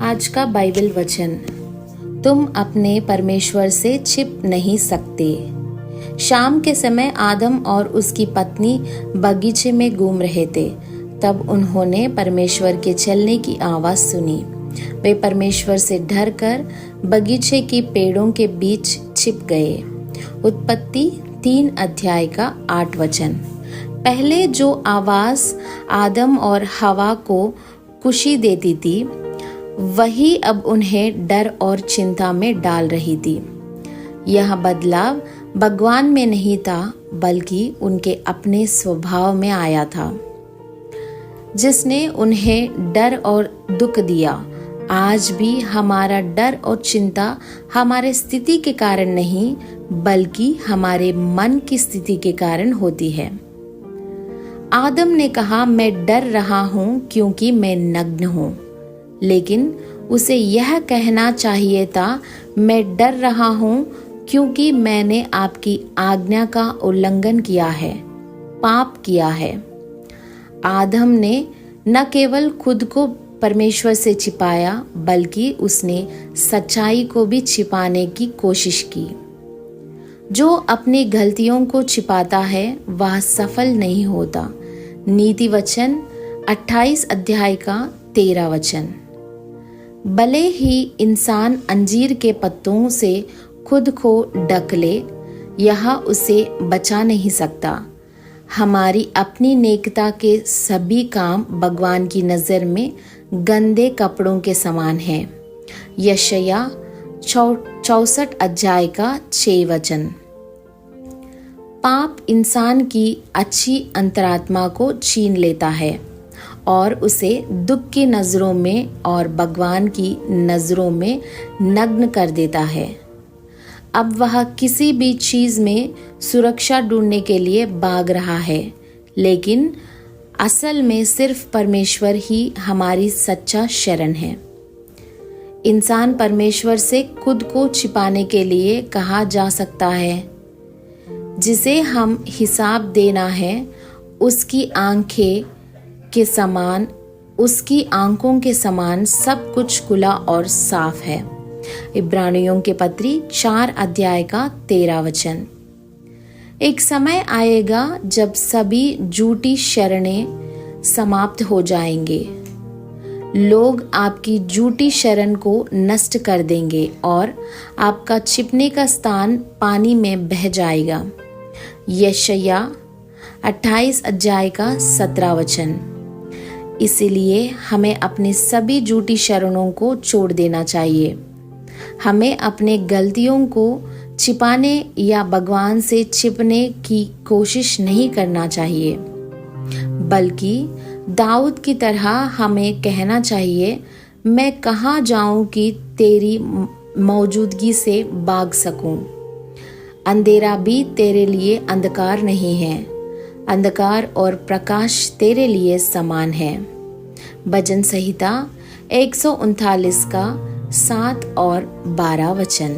आज का बाइबल वचन, तुम अपने परमेश्वर से छिप नहीं सकते। शाम के समय आदम और उसकी पत्नी बगीचे में घूम रहे थे। तब उन्होंने परमेश्वर के चलने की आवाज सुनी। वे परमेश्वर से डरकर बगीचे की पेड़ों के बीच छिप गए। उत्पत्ति 3 अध्याय का 8 वचन। पहले जो आवाज आदम और हवा को खुशी देती थी, वही अब उन्हें डर और चिंता में डाल रही थी। यह बदलाव भगवान में नहीं था, बल्कि उनके अपने स्वभाव में आया था, जिसने उन्हें डर और दुख दिया। आज भी हमारा डर और चिंता हमारे स्थिति के कारण नहीं, बल्कि हमारे मन की स्थिति के कारण होती है। आदम ने कहा, मैं डर रहा हूं क्योंकि मैं नग्न हूं। लेकिन उसे यह कहना चाहिए था, मैं डर रहा हूं क्योंकि मैंने आपकी आज्ञा का उल्लंघन किया है, पाप किया है। आदम ने न केवल खुद को परमेश्वर से छिपाया, बल्कि उसने सच्चाई को भी छिपाने की कोशिश की। जो अपनी गलतियों को छिपाता है, वह सफल नहीं होता। नीति वचन 28 अध्याय का 13 वचन। भले ही इंसान अंजीर के पत्तों से खुद को ढक ले, यह उसे बचा नहीं सकता। हमारी अपनी नेकता के सभी काम भगवान की नज़र में गंदे कपड़ों के समान हैं। यशायाह 64 अध्याय का 6 वचन। पाप इंसान की अच्छी अंतरात्मा को छीन लेता है और उसे दुख की नज़रों में और भगवान की नज़रों में नग्न कर देता है। अब वह किसी भी चीज़ में सुरक्षा ढूंढने के लिए भाग रहा है, लेकिन असल में सिर्फ परमेश्वर ही हमारी सच्चा शरण है। इंसान परमेश्वर से खुद को छिपाने के लिए कहा जा सकता है, जिसे हम हिसाब देना है, उसकी आंखों के समान सब कुछ खुला और साफ है। इब्रानियों के पत्री 4 अध्याय का 13 वचन। एक समय आएगा जब सभी झूठी शरणें समाप्त हो जाएंगे। लोग आपकी झूठी शरण को नष्ट कर देंगे और आपका छिपने का स्थान पानी में बह जाएगा। यशायाह 28 अध्याय का 17 वचन। इसीलिए हमें अपनी सभी झूठी शरणों को छोड़ देना चाहिए। हमें अपने गलतियों को छिपाने या भगवान से छिपने की कोशिश नहीं करना चाहिए, बल्कि दाऊद की तरह हमें कहना चाहिए, मैं कहाँ जाऊं कि तेरी मौजूदगी से भाग सकूं। अंधेरा भी तेरे लिए अंधकार नहीं है, अंधकार और प्रकाश तेरे लिए समान है। भजन संहिता 139 का 7 और 12 वचन।